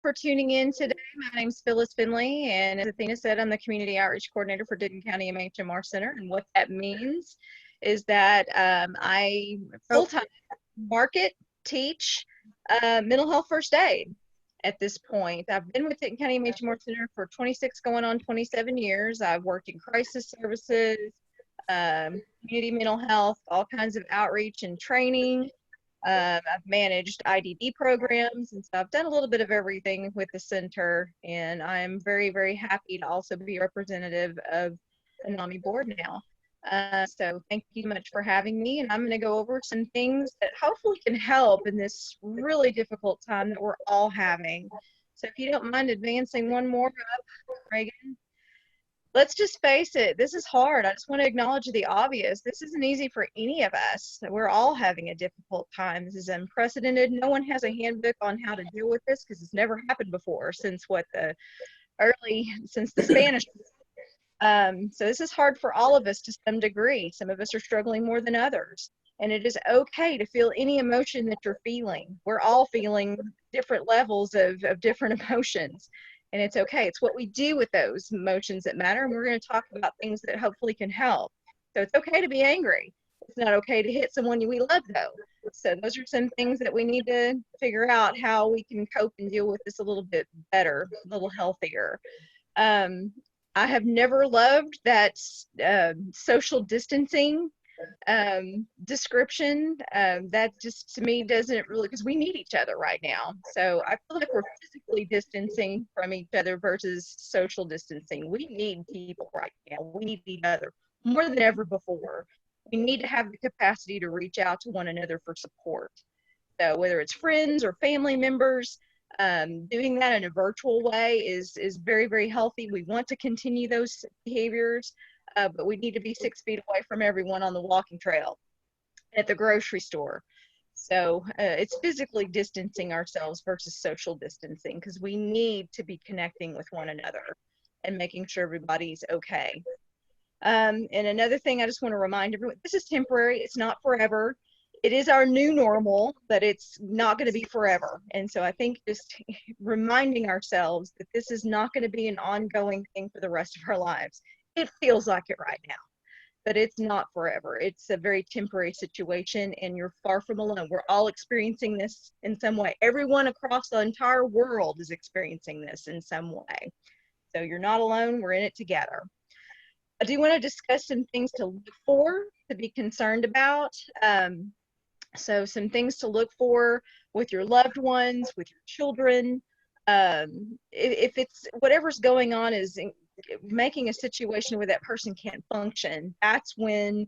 for tuning in today. My name's Phyllis Finley, and as Athena said, I'm the Community Outreach Coordinator for Denton County MHMR Center. And what that means is that I full-time market, teach mental health first aid at this point. I've been with Denton County MHMR Center for 26 going on 27 years. I've worked in crisis services, community mental health, all kinds of outreach and training. I've managed IDD programs, and so I've done a little bit of everything with the center, and I'm very, very happy to also be a representative of the NAMI board now. So thank you much for having me, and I'm going to go over some things that hopefully can help in this really difficult time that we're all having. So if you don't mind advancing one more up, Ragan. Let's just face it, this is hard. I just want to acknowledge the obvious. This isn't easy for any of us. We're all having a difficult time. This is unprecedented. No one has a handbook on how to deal with this because it's never happened before since since the Spanish. So this is hard for all of us to some degree. Some of us are struggling more than others. And it is okay to feel any emotion that you're feeling. We're all feeling different levels of different emotions. And it's okay. It's what we do with those emotions that matter. And we're going to talk about things that hopefully can help. So it's okay to be angry. It's not okay to hit someone we love, though. So those are some things that we need to figure out how we can cope and deal with this a little bit better, a little healthier. I have never loved that social distancing description. That just to me doesn't really, because we need each other right now. So I feel like we're physically distancing from each other versus social distancing. We need people right now. We need each other more than ever before. We need to have the capacity to reach out to one another for support. So whether it's friends or family members, doing that in a virtual way is very, very healthy. We want to continue those behaviors. But we need to be 6 feet away from everyone on the walking trail, at the grocery store. So it's physically distancing ourselves versus social distancing, because we need to be connecting with one another and making sure everybody's okay. And another thing I just want to remind everyone, this is temporary. It's not forever. It is our new normal, but it's not going to be forever. And so I think just reminding ourselves that this is not going to be an ongoing thing for the rest of our lives. It feels like it right now, but it's not forever. It's a very temporary situation, and you're far from alone. We're all experiencing this in some way. Everyone across the entire world is experiencing this in some way. So you're not alone. We're in it together. I do want to discuss some things to look for, to be concerned about. So some things to look for with your loved ones, with your children. If it's whatever's going on is making a situation where that person can't function, that's when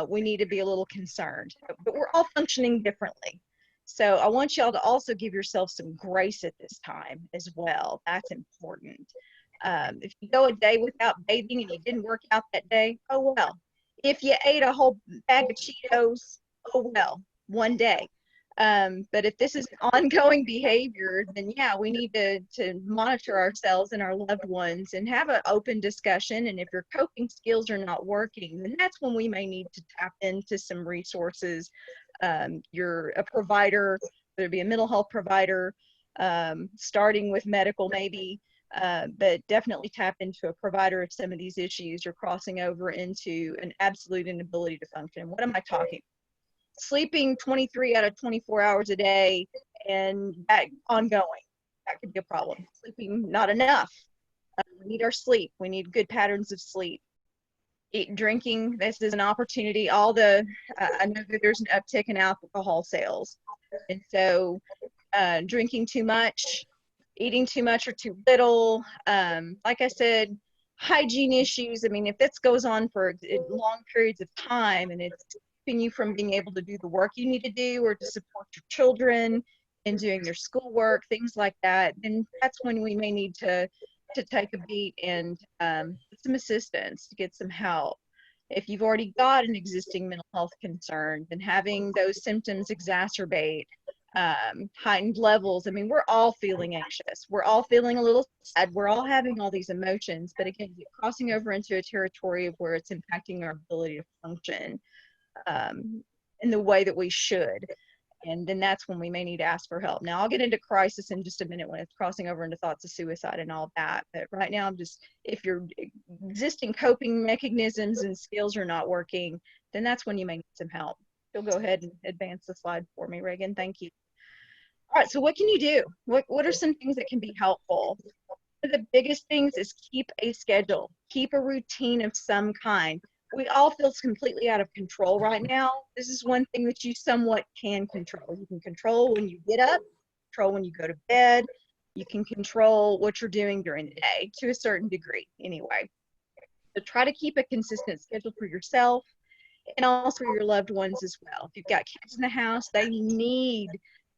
we need to be a little concerned. But we're all functioning differently. So I want y'all to also give yourself some grace at this time as well. That's important. If you go a day without bathing and you didn't work out that day, oh well. If you ate a whole bag of Cheetos, oh well, one day. But if this is ongoing behavior, then yeah, we need to monitor ourselves and our loved ones and have an open discussion. And if your coping skills are not working, then that's when we may need to tap into some resources. You're a provider, whether it be a mental health provider, starting with medical maybe, but definitely tap into a provider if some of these issues are crossing over into an absolute inability to function. What am I talking? Sleeping 23 out of 24 hours a day and that ongoing, that could be a problem. Sleeping not enough. We need our sleep. We need good patterns of sleep. Drinking, this is an opportunity. I know that there's an uptick in alcohol sales. And so drinking too much, eating too much or too little. Like I said, hygiene issues. I mean, if this goes on for long periods of time and it's keeping you from being able to do the work you need to do or to support your children in doing their schoolwork, things like that, then that's when we may need to take a beat and get some assistance, to get some help. If you've already got an existing mental health concern, then having those symptoms exacerbate heightened levels. I mean, we're all feeling anxious. We're all feeling a little sad. We're all having all these emotions, but again, crossing over into a territory of where it's impacting our ability to function in the way that we should. And then that's when we may need to ask for help. Now, I'll get into crisis in just a minute when it's crossing over into thoughts of suicide and all that. But right now, I'm just, if your existing coping mechanisms and skills are not working, then that's when you may need some help. You'll go ahead and advance the slide for me, Ragan. Thank you. All right, so what can you do? What are some things that can be helpful? One of the biggest things is keep a schedule, keep a routine of some kind. We all feel completely out of control right now. This is one thing that you somewhat can control. You can control when you get up, control when you go to bed. You can control what you're doing during the day to a certain degree anyway. So try to keep a consistent schedule for yourself and also for your loved ones as well. If you've got kids in the house, they need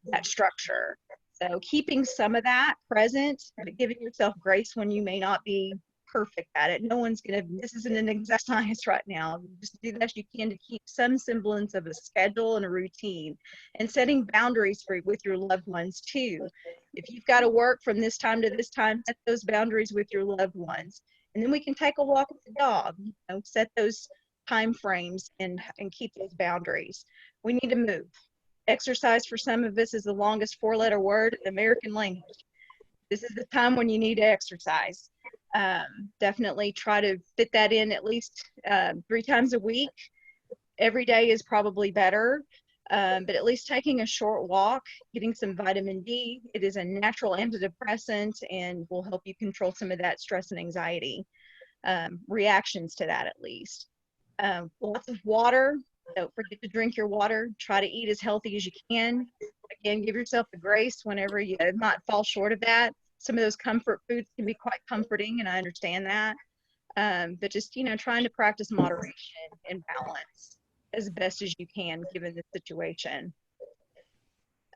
that structure. So keeping some of that present, but giving yourself grace when you may not be perfect at it. No one's gonna, this isn't an exact science right now. Just do the best you can to keep some semblance of a schedule and a routine, and setting boundaries with your loved ones too. If you've got to work from this time to this time, set those boundaries with your loved ones. And then we can take a walk with the dog, you know, set those time frames and keep those boundaries. We need to move. Exercise for some of us is the longest four-letter word in American language. This is the time when you need to exercise. Definitely try to fit that in at least 3 times a week. Every day is probably better, but at least taking a short walk, getting some vitamin D. It is a natural antidepressant and will help you control some of that stress and anxiety reactions to that at least. Lots of water. Don't forget to drink your water. Try to eat as healthy as you can. Again, give yourself the grace whenever you might fall short of that. Some of those comfort foods can be quite comforting, and I understand that. But just, you know, trying to practice moderation and balance as best as you can given the situation.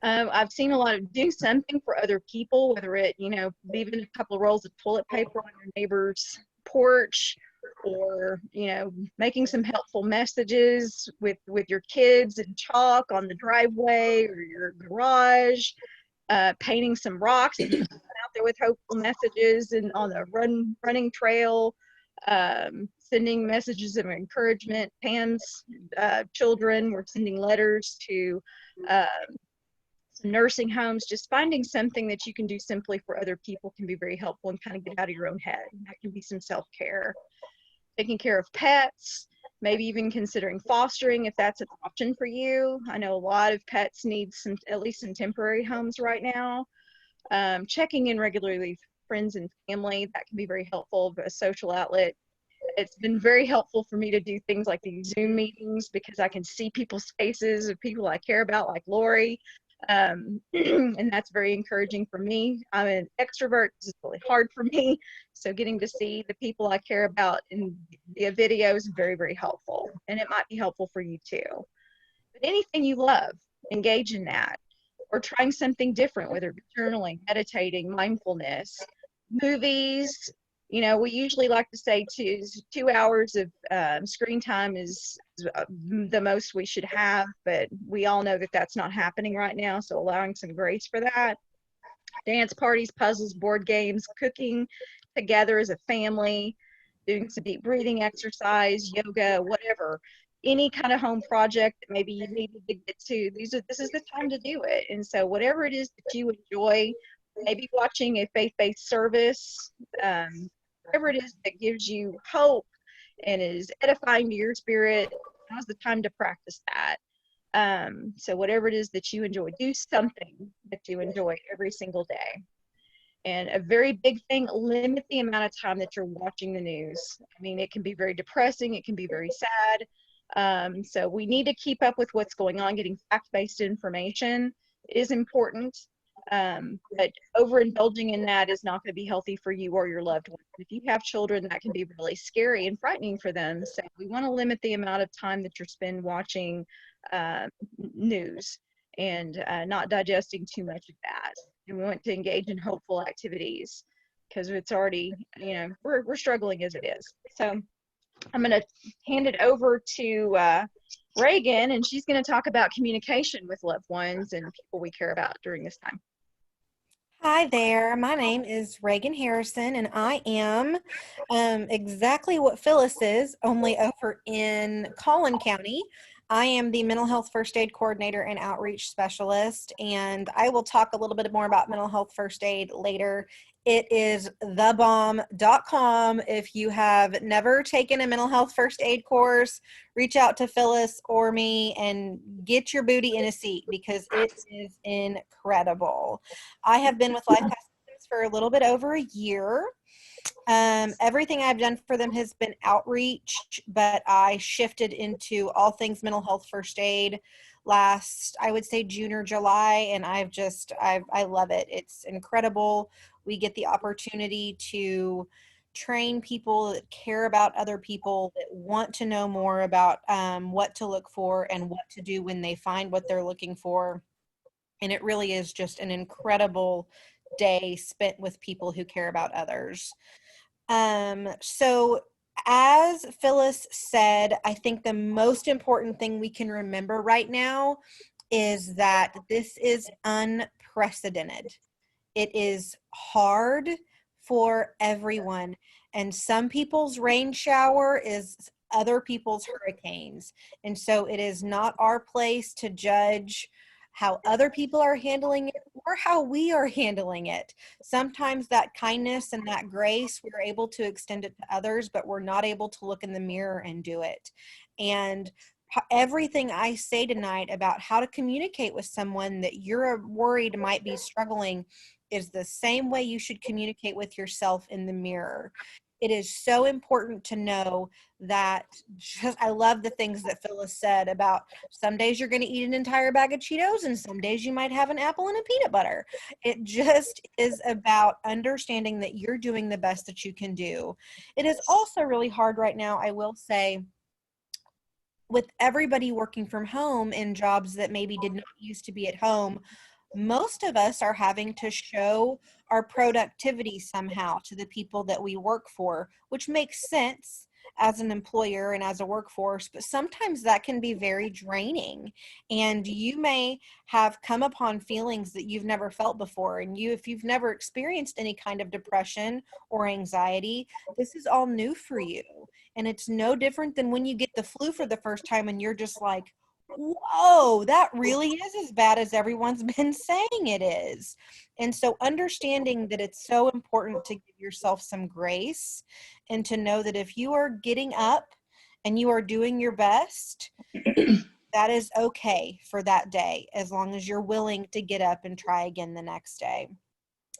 I've seen a lot of doing something for other people, whether it, you know, leaving a couple of rolls of toilet paper on your neighbor's porch, or, you know, making some helpful messages with your kids in chalk on the driveway or your garage, painting some rocks and out there with hopeful messages and on the running trail, sending messages of encouragement. Pam's children were sending letters to some nursing homes. Just finding something that you can do simply for other people can be very helpful and kind of get out of your own head. That can be some self-care. Taking care of pets, maybe even considering fostering if that's an option for you. I know a lot of pets need some, at least some temporary homes right now. Checking in regularly with friends and family, that can be very helpful, a social outlet. It's been very helpful for me to do things like these Zoom meetings because I can see people's faces of people I care about, like Lori. And that's very encouraging for me. I'm an extrovert. This is really hard for me. So getting to see the people I care about in via video is very, very helpful. And it might be helpful for you too. But anything you love, engage in that. Or trying something different, whether it be journaling, meditating, mindfulness, movies. You know, we usually like to say 2 hours of screen time is the most we should have, but we all know that that's not happening right now, so allowing some grace for that. Dance parties, puzzles, board games, cooking together as a family, doing some deep breathing exercise, yoga, whatever. Any kind of home project that maybe you need to get to, this is the time to do it. And so whatever it is that you enjoy, maybe watching a faith-based service, whatever it is that gives you hope and is edifying to your spirit, now's the time to practice that. So whatever it is that you enjoy, do something that you enjoy every single day. And a very big thing, limit the amount of time that you're watching the news. I mean, it can be very depressing. It can be very sad. So we need to keep up with what's going on. Getting fact-based information is important. But overindulging in that is not going to be healthy for you or your loved ones. If you have children, that can be really scary and frightening for them. So we want to limit the amount of time that you're spend watching news and not digesting too much of that. And we want to engage in hopeful activities because it's already, you know, we're struggling as it is. So I'm going to hand it over to Ragan, and she's going to talk about communication with loved ones and people we care about during this time. Hi there, my name is Ragan Harrison, and I am exactly what Phyllis is, only over in Collin County. I am the mental health first aid coordinator and outreach specialist, and I will talk a little bit more about mental health first aid later. It is thebomb.com. If you have never taken a mental health first aid course, reach out to Phyllis or me and get your booty in a seat because it is incredible. I have been with LifePath for a little bit over a year. Everything I've done for them has been outreach, but I shifted into all things mental health first aid last, I would say June or July, and I love it. It's incredible. We get the opportunity to train people that care about other people, that want to know more about what to look for and what to do when they find what they're looking for. And it really is just an incredible day spent with people who care about others. So as Phyllis said, I think the most important thing we can remember right now is that this is unprecedented. It is hard for everyone, and some people's rain shower is other people's hurricanes. And so it is not our place to judge how other people are handling it or how we are handling it. Sometimes that kindness and that grace, we're able to extend it to others, but we're not able to look in the mirror and do it. And everything I say tonight about how to communicate with someone that you're worried might be struggling is the same way you should communicate with yourself in the mirror. It is so important to know that I love the things that Phyllis said about some days you're going to eat an entire bag of Cheetos and some days you might have an apple and a peanut butter. It just is about understanding that you're doing the best that you can do. It is also really hard right now, I will say, with everybody working from home in jobs that maybe did not used to be at home. Most of us are having to show our productivity somehow to the people that we work for, which makes sense as an employer and as a workforce, but sometimes that can be very draining. And you may have come upon feelings that you've never felt before. And if you've never experienced any kind of depression or anxiety, this is all new for you. And it's no different than when you get the flu for the first time and you're just like, whoa, that really is as bad as everyone's been saying it is. And so understanding that it's so important to give yourself some grace and to know that if you are getting up and you are doing your best, that is okay for that day, as long as you're willing to get up and try again the next day.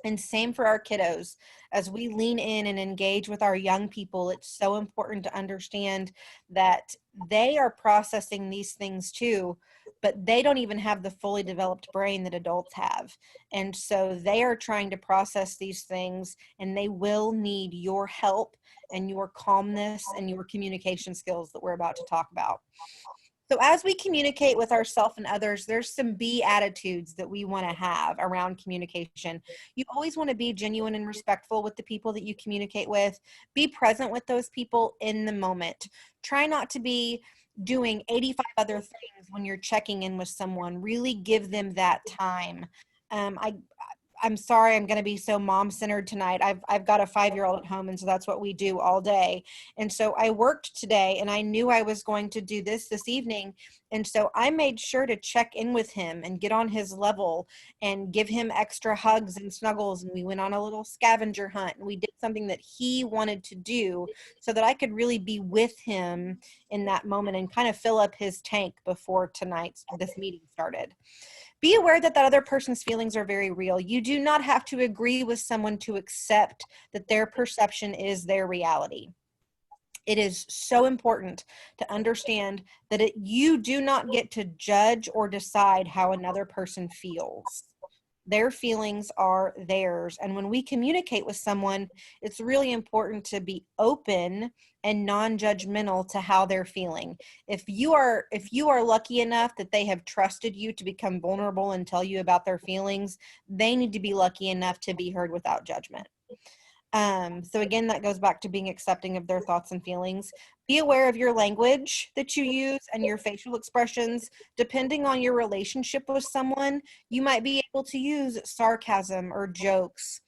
And same for our kiddos. As we lean in and engage with our young people, it's so important to understand that they are processing these things too, but they don't even have the fully developed brain that adults have. And so they are trying to process these things, and they will need your help and your calmness and your communication skills that we're about to talk about. So as we communicate with ourselves and others, there's some B attitudes that we want to have around communication. You always want to be genuine and respectful with the people that you communicate with. Be present with those people in the moment. Try not to be doing 85 other things when you're checking in with someone. Really give them that time. I'm sorry, I'm going to be so mom-centered tonight. I've got a 5-year-old at home, and so that's what we do all day. And so I worked today, and I knew I was going to do this evening. And so I made sure to check in with him and get on his level and give him extra hugs and snuggles. And we went on a little scavenger hunt, and we did something that he wanted to do so that I could really be with him in that moment and kind of fill up his tank before this meeting started. Be aware that other person's feelings are very real. You do not have to agree with someone to accept that their perception is their reality. It is so important to understand that you do not get to judge or decide how another person feels. Their feelings are theirs. And when we communicate with someone, it's really important to be open and non-judgmental to how they're feeling. If you are lucky enough that they have trusted you to become vulnerable and tell you about their feelings, they need to be lucky enough to be heard without judgment. So again, that goes back to being accepting of their thoughts and feelings. Be aware of your language that you use and your facial expressions. Depending on your relationship with someone, you might be able to use sarcasm or jokes.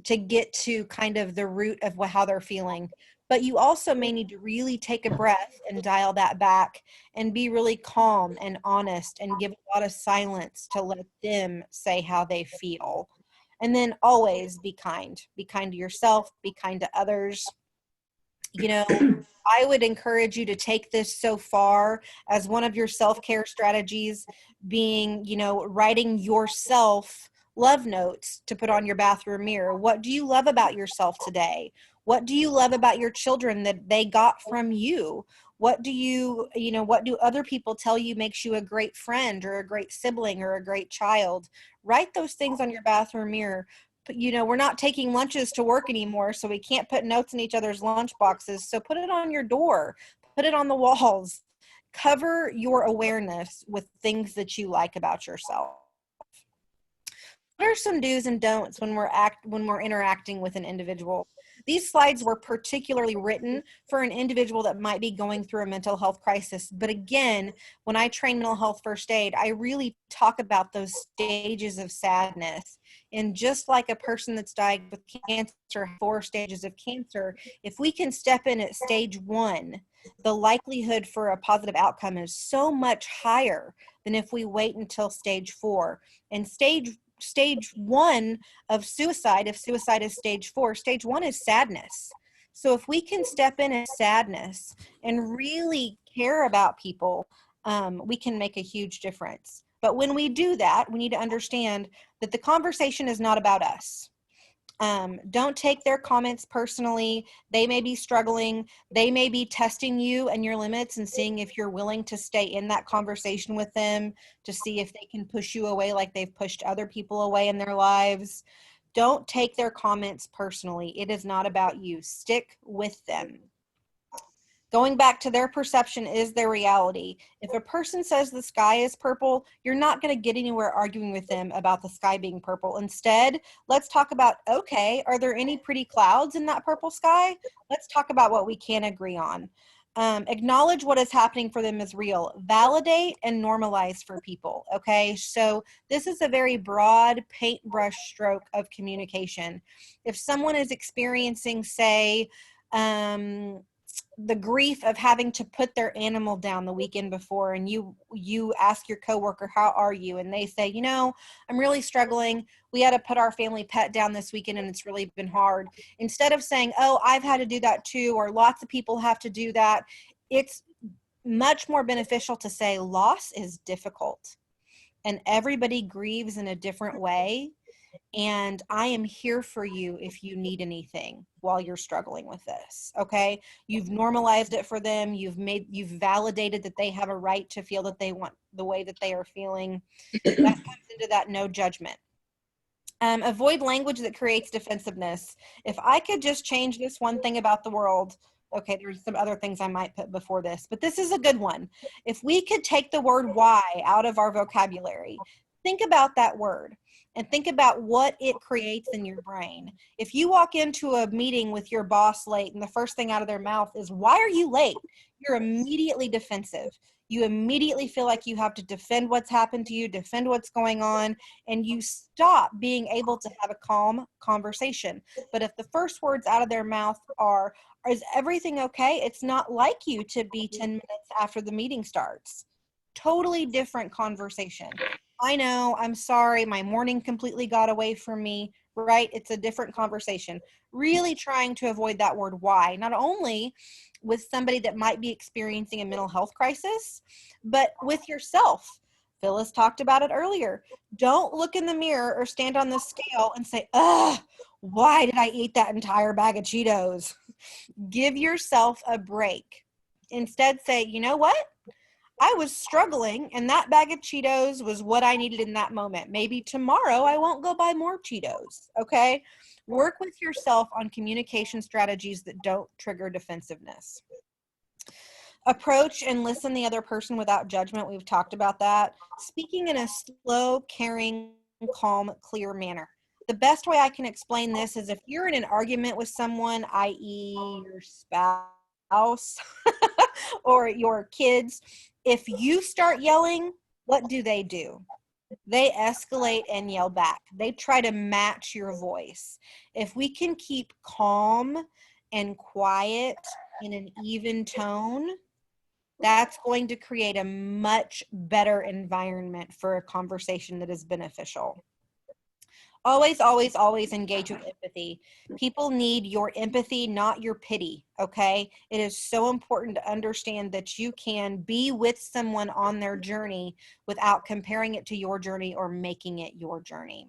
to get to kind of the root of how they're feeling. But you also may need to really take a breath and dial that back and be really calm and honest and give a lot of silence to let them say how they feel. And then always be kind. Be kind to yourself, be kind to others. You know, I would encourage you to take this so far as one of your self-care strategies being, you know, writing yourself love notes to put on your bathroom mirror. What do you love about yourself today? What do you love about your children that they got from you? What do what do other people tell you makes you a great friend or a great sibling or a great child? Write those things on your bathroom mirror. But, you know, we're not taking lunches to work anymore, so we can't put notes in each other's lunch boxes. So put it on your door, put it on the walls. Cover your awareness with things that you like about yourself. What are some do's and don'ts when we're interacting with an individual? These slides were particularly written for an individual that might be going through a mental health crisis. But again, when I train mental health first aid, I really talk about those stages of sadness. And just like a person that's diagnosed with cancer, 4 stages of cancer, if we can step in at stage 1, the likelihood for a positive outcome is so much higher than if we wait until stage 4. And stage 1 of suicide, if suicide is stage 4, stage 1 is sadness. So if we can step in at sadness and really care about people, we can make a huge difference. But when we do that, we need to understand that the conversation is not about us. Don't take their comments personally. They may be struggling. They may be testing you and your limits and seeing if you're willing to stay in that conversation with them to see if they can push you away like they've pushed other people away in their lives. Don't take their comments personally. It is not about you. Stick with them. Going back to their perception is their reality. If a person says the sky is purple, you're not going to get anywhere arguing with them about the sky being purple. Instead, let's talk about, okay, are there any pretty clouds in that purple sky? Let's talk about what we can agree on. Acknowledge what is happening for them is real. Validate and normalize for people, okay? So this is a very broad paintbrush stroke of communication. If someone is experiencing, say, the grief of having to put their animal down the weekend before, and you ask your coworker, how are you? And they say, you know, I'm really struggling. We had to put our family pet down this weekend and it's really been hard. Instead of saying, oh, I've had to do that too, or lots of people have to do that, it's much more beneficial to say loss is difficult and everybody grieves in a different way. And I am here for you if you need anything while you're struggling with this. Okay. You've normalized it for them. You've validated that they have a right to feel that they want the way that they are feeling. That comes into that no judgment. Avoid language that creates defensiveness. If I could just change this one thing about the world, okay, there's some other things I might put before this, but this is a good one. If we could take the word why out of our vocabulary, think about that word and think about what it creates in your brain. If you walk into a meeting with your boss late and the first thing out of their mouth is, why are you late? You're immediately defensive. You immediately feel like you have to defend what's happened to you, defend what's going on, and you stop being able to have a calm conversation. But if the first words out of their mouth are, is everything okay? It's not like you to be 10 minutes after the meeting starts. Totally different conversation. I know, I'm sorry, my morning completely got away from me, right? It's a different conversation. Really trying to avoid that word why, not only with somebody that might be experiencing a mental health crisis, but with yourself. Phyllis talked about it earlier. Don't look in the mirror or stand on the scale and say, ugh, why did I eat that entire bag of Cheetos? Give yourself a break. Instead, say, you know what? I was struggling and that bag of Cheetos was what I needed in that moment. Maybe tomorrow I won't go buy more Cheetos, okay? Work with yourself on communication strategies that don't trigger defensiveness. Approach and listen the other person without judgment. We've talked about that. Speaking in a slow, caring, calm, clear manner. The best way I can explain this is if you're in an argument with someone, i.e. your spouse or your kids, if you start yelling, what do? They escalate and yell back. They try to match your voice. If we can keep calm and quiet in an even tone, that's going to create a much better environment for a conversation that is beneficial. Always, always, always engage with empathy. People need your empathy, not your pity, okay? It is so important to understand that you can be with someone on their journey without comparing it to your journey or making it your journey.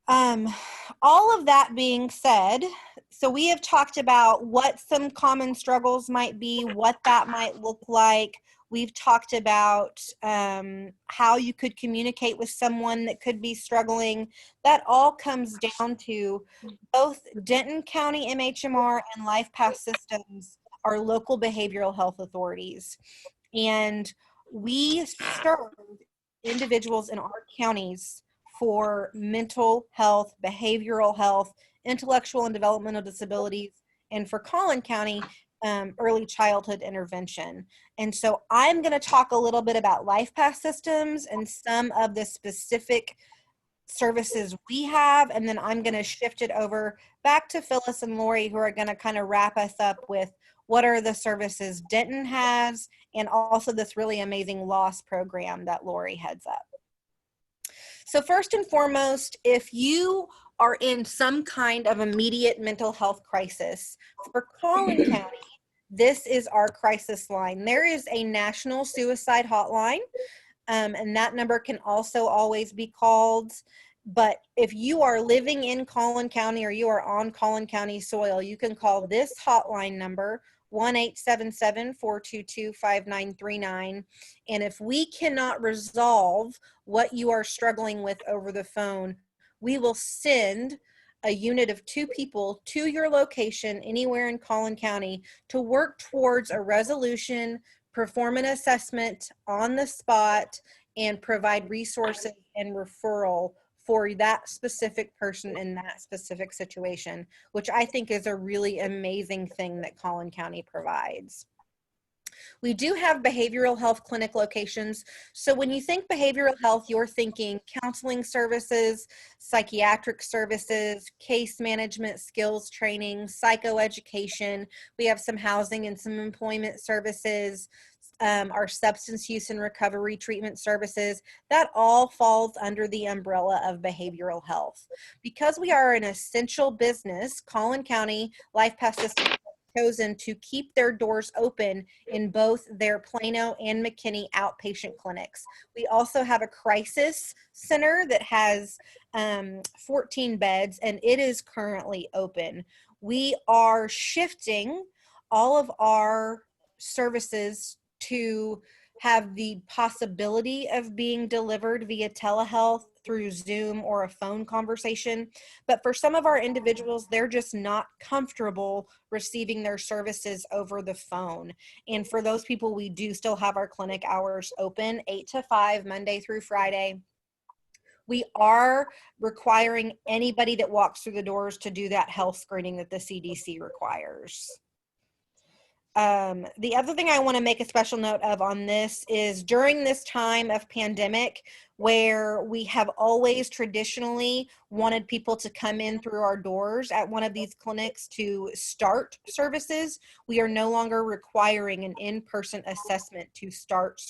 All of that being said, so we have talked about what some common struggles might be, what that might look like. We've talked about how you could communicate with someone that could be struggling. That all comes down to both Denton County MHMR and LifePath Systems are local behavioral health authorities. And we serve individuals in our counties for mental health, behavioral health, intellectual and developmental disabilities, and for Collin County, early childhood intervention. And so I'm going to talk a little bit about LifePath Systems and some of the specific services we have, and then I'm going to shift it over back to Phyllis and Lori, who are going to kind of wrap us up with what are the services Denton has, and also this really amazing loss program that Lori heads up. So first and foremost, if you are in some kind of immediate mental health crisis, for Collin County, this is our crisis line. There is a national suicide hotline, and that number can also always be called. But if you are living in Collin County or you are on Collin County soil, you can call this hotline number, 1-877-422-5939. And if we cannot resolve what you are struggling with over the phone, we will send a unit of 2 people to your location anywhere in Collin County to work towards a resolution, perform an assessment on the spot, and provide resources and referral for that specific person in that specific situation, which I think is a really amazing thing that Collin County provides. We do have behavioral health clinic locations. So when you think behavioral health, you're thinking counseling services, psychiatric services, case management, skills training, psychoeducation. We have some housing and some employment services, our substance use and recovery treatment services. That all falls under the umbrella of behavioral health. Because we are an essential business, Collin County LifePath System chosen to keep their doors open in both their Plano and McKinney outpatient clinics. We also have a crisis center that has 14 beds, and it is currently open. We are shifting all of our services to have the possibility of being delivered via telehealth through Zoom or a phone conversation. But for some of our individuals, they're just not comfortable receiving their services over the phone. And for those people, we do still have our clinic hours open, 8 to 5, Monday through Friday. We are requiring anybody that walks through the doors to do that health screening that the CDC requires. The other thing I want to make a special note of on this is during this time of pandemic, where we have always traditionally wanted people to come in through our doors at one of these clinics to start services, we are no longer requiring an in-person assessment to start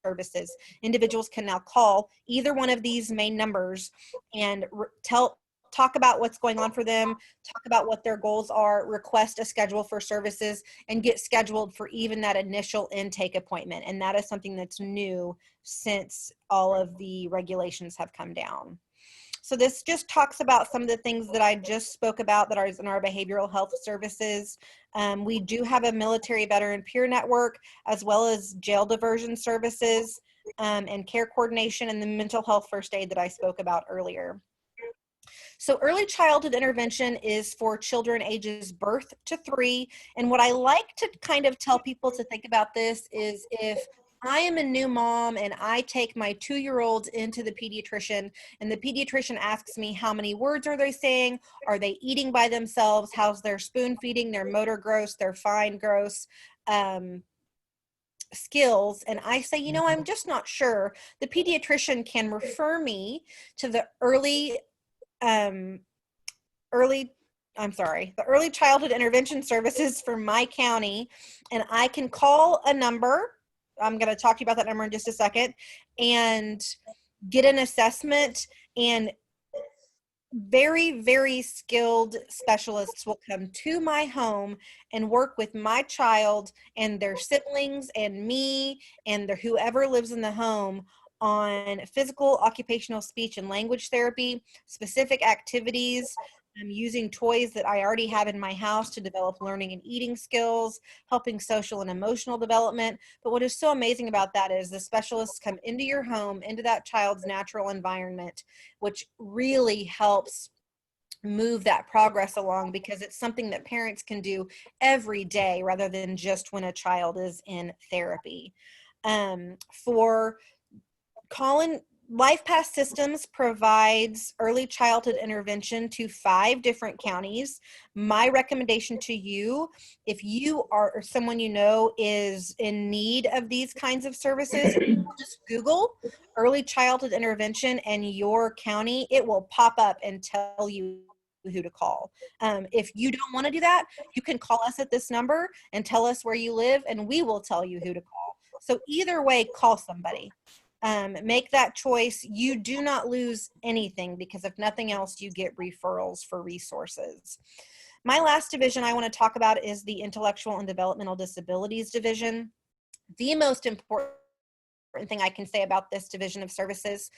services. Individuals can now call either one of these main numbers and talk about what's going on for them, talk about what their goals are, request a schedule for services, and get scheduled for even that initial intake appointment. And that is something that's new since all of the regulations have come down. So this just talks about some of the things that I just spoke about that are in our behavioral health services. We do have a military veteran peer network, as well as jail diversion services and care coordination, and the mental health first aid that I spoke about earlier. So early childhood intervention is for children ages birth to 3. And what I like to kind of tell people to think about this is, if I am a new mom and I take my 2-year-old into the pediatrician, and the pediatrician asks me how many words are they saying, are they eating by themselves, how's their spoon feeding, their motor gross, their fine gross, skills and I say, you know, I'm just not sure, the pediatrician can refer me to the the early childhood intervention services for my county, and I can call a number. I'm going to talk to you about that number in just a second, and get an assessment, and very, very skilled specialists will come to my home and work with my child and their siblings and me and whoever lives in the home on physical, occupational, speech, and language therapy, specific activities. I'm using toys that I already have in my house to develop learning and eating skills, helping social and emotional development. But what is so amazing about that is the specialists come into your home, into that child's natural environment, which really helps move that progress along, because it's something that parents can do every day rather than just when a child is in therapy. For Colin, LifePath Systems provides early childhood intervention to 5 different counties. My recommendation to you, if you are or someone you know is in need of these kinds of services, just Google early childhood intervention and your county. It will pop up and tell you who to call. If you don't want to do that, you can call us at this number and tell us where you live, and we will tell you who to call. So either way, call somebody. Make that choice. You do not lose anything, because if nothing else, you get referrals for resources. My last division I want to talk about is the Intellectual and Developmental Disabilities Division. The most important thing I can say about this division of services,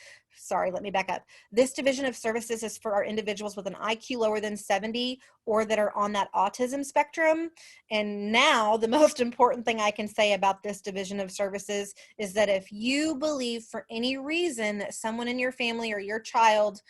let me back up. This division of services is for our individuals with an IQ lower than 70 or that are on that autism spectrum. And now the most important thing I can say about this division of services is that if you believe for any reason that someone in your family or your child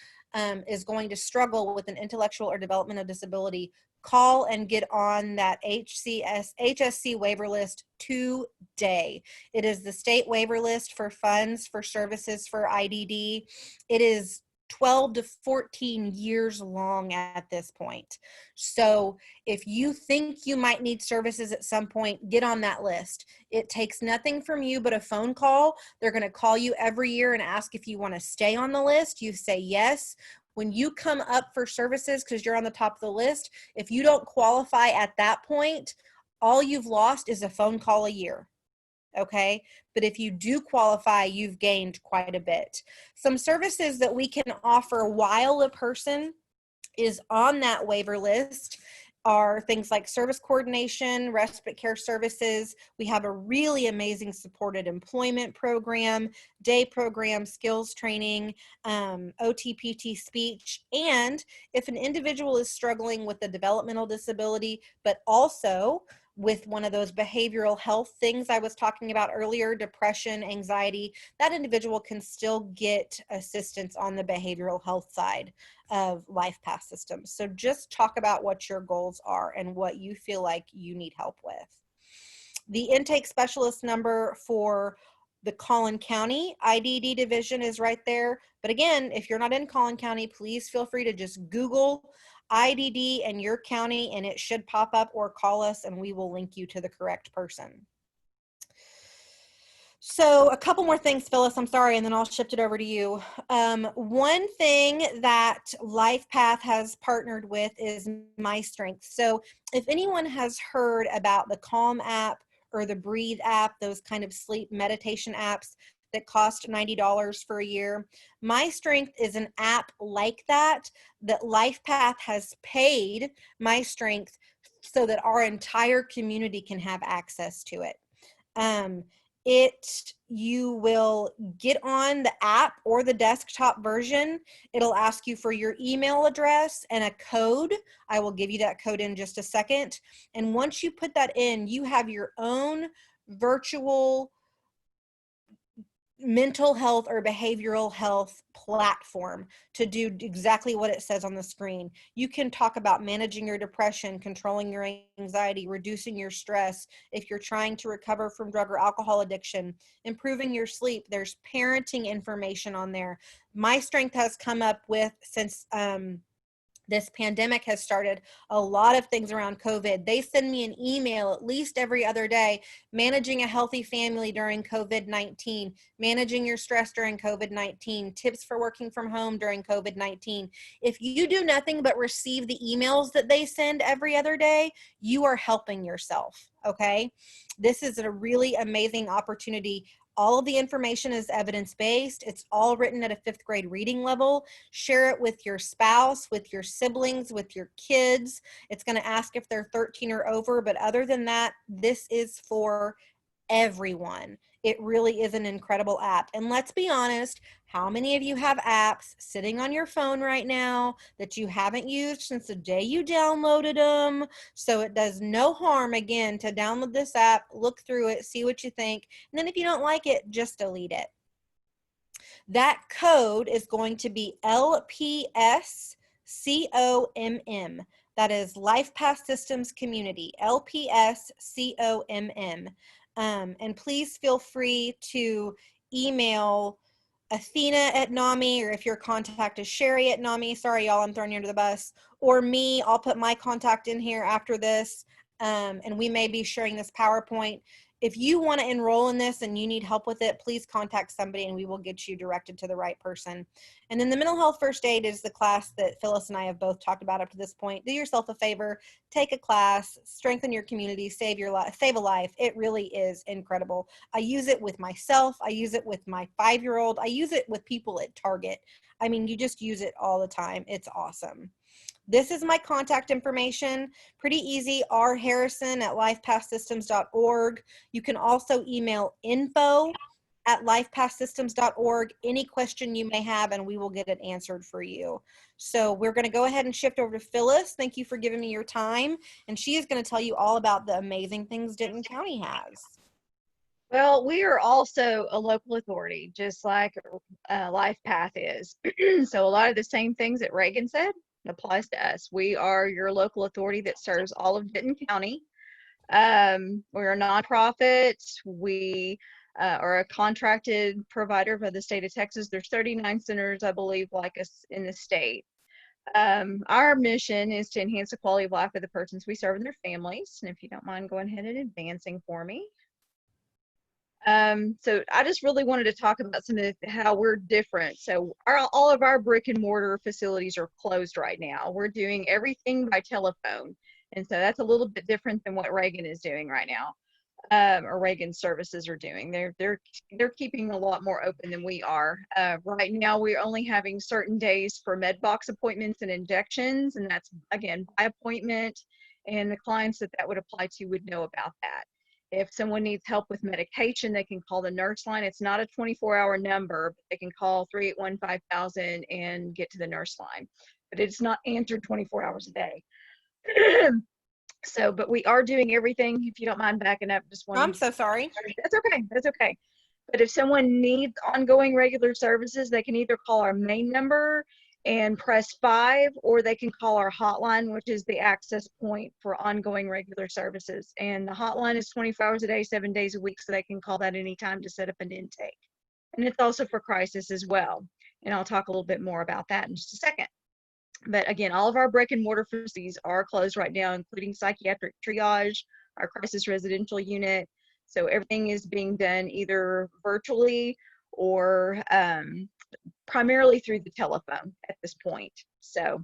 is going to struggle with an intellectual or developmental disability, call and get on that HSC waiver list today. It is the state waiver list for funds for services for IDD. It is 12 to 14 years long at this point. So if you think you might need services at some point, get on that list. It takes nothing from you but a phone call. They're going to call you every year and ask if you want to stay on the list. You say yes. When you come up for services, because you're on the top of the list, if you don't qualify at that point, all you've lost is a phone call a year. Okay? But if you do qualify, you've gained quite a bit. Some services that we can offer while a person is on that waiver list are things like service coordination, respite care services. We have a really amazing supported employment program, day program, skills training, OTPT speech. And if an individual is struggling with a developmental disability, but also with one of those behavioral health things I was talking about earlier, depression, anxiety, that individual can still get assistance on the behavioral health side of LifePath systems. So just talk about what your goals are and what you feel like you need help with. The intake specialist number for the Collin County IDD division is right there. But again, if you're not in Collin County, please feel free to just Google IDD and your county, and it should pop up, or call us and we will link you to the correct person. So a couple more things, Phyllis, I'm sorry, and then I'll shift it over to you. One thing that LifePath has partnered with is My Strength. So if anyone has heard about the Calm app or the Breathe app, those kind of sleep meditation apps that cost $90 for a year, My Strength is an app like that LifePath has paid My Strength so that our entire community can have access to it. You will get on the app or the desktop version. It'll ask you for your email address and a code. I will give you that code in just a second. And once you put that in, you have your own virtual mental health or behavioral health platform to do exactly what it says on the screen. You can talk about managing your depression, controlling your anxiety, reducing your stress, if you're trying to recover from drug or alcohol addiction, improving your sleep. There's parenting information on there. My Strength has come up with, since This pandemic has started a lot of things around COVID. They send me an email at least every other day, managing a healthy family during COVID-19, managing your stress during COVID-19, tips for working from home during COVID-19. If you do nothing but receive the emails that they send every other day, you are helping yourself, okay? This is a really amazing opportunity. All of the information is evidence-based. It's all written at a 5th grade reading level. Share it with your spouse, with your siblings, with your kids. It's going to ask if they're 13 or over, but other than that, this is for everyone. It really is an incredible app. And let's be honest, how many of you have apps sitting on your phone right now that you haven't used since the day you downloaded them? So it does no harm, again, to download this app, look through it, see what you think, and then if you don't like it, just delete it. That code is going to be LPSCOMM. That is LifePath Systems Community, LPSCOMM. And please feel free to email Athena at NAMI, or if your contact is Sherry at NAMI, sorry y'all, I'm throwing you under the bus, or me. I'll put my contact in here after this, and we may be sharing this PowerPoint. If you want to enroll in this and you need help with it, please contact somebody and we will get you directed to the right person. And then the mental health first aid is the class that Phyllis and I have both talked about up to this point. Do yourself a favor, take a class, strengthen your community, save your life, save a life. It really is incredible. I use it with myself. I use it with my 5-year-old. I use it with people at Target. I mean, you just use it all the time. It's awesome. This is my contact information. Pretty easy, rharrison@lifepathsystems.org. You can also email info@lifepathsystems.org, any question you may have, and we will get it answered for you. So we're going to go ahead and shift over to Phyllis. Thank you for giving me your time. And she is going to tell you all about the amazing things Denton County has. Well, we are also a local authority, just like LifePath is. So a lot of the same things that Ragan said applies to us. We are your local authority that serves all of Denton County. We're a nonprofit. We are a contracted provider by the state of Texas. There's 39 centers, I believe, like us in the state. Our mission is to enhance the quality of life of the persons we serve and their families. And if you don't mind going ahead and advancing for me. So I just really wanted to talk about some of how we're different. So all of our brick and mortar facilities are closed right now. We're doing everything by telephone. And so that's a little bit different than what Ragan is doing right now, or Ragan services are doing. They're keeping a lot more open than we are. Right now, we're only having certain days for med box appointments and injections. And that's, again, by appointment. And the clients that would apply to would know about that. If someone needs help with medication, they can call the nurse line. It's not a 24-hour number, but they can call 381-5000 and get to the nurse line. But it's not answered 24 hours a day. So, but we are doing everything. If you don't mind backing up just one. I'm so sorry. That's okay. That's okay. But if someone needs ongoing regular services, they can either call our main number and press 5, or they can call our hotline, which is the access point for ongoing regular services. And the hotline is 24 hours a day, 7 days a week, so they can call that anytime to set up an intake. And it's also for crisis as well. And I'll talk a little bit more about that in just a second. But again, all of our brick and mortar facilities are closed right now, including psychiatric triage, our crisis residential unit. So everything is being done either virtually or primarily through the telephone at this point. So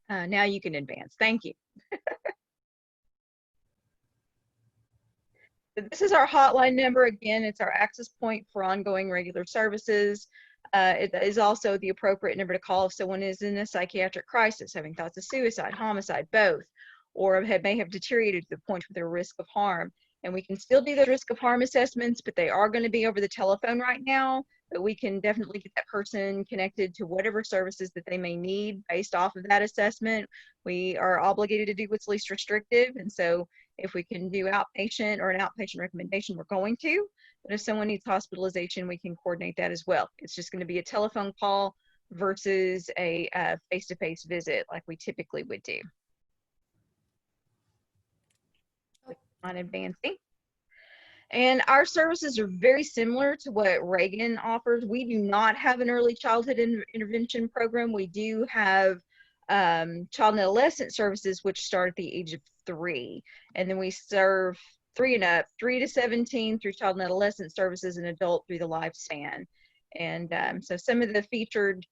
now you can advance. Thank you. This is our hotline number. Again, it's our access point for ongoing regular services. It is also the appropriate number to call if someone is in a psychiatric crisis, having thoughts of suicide, homicide, both, or may have deteriorated to the point with their risk of harm. And we can still do the risk of harm assessments, but they are going to be over the telephone right now. But we can definitely get that person connected to whatever services that they may need based off of that assessment. We are obligated to do what's least restrictive. And so if we can do outpatient or an outpatient recommendation, we're going to. But if someone needs hospitalization, we can coordinate that as well. It's just going to be a telephone call versus a face-to-face visit like we typically would do. On advancing. And our services are very similar to what Ragan offers. We do not have an early childhood intervention program. We do have child and adolescent services, which start at the age of 3. And then we serve 3 and up, 3 to 17 through child and adolescent services, and adult through the lifespan. And so some of the featured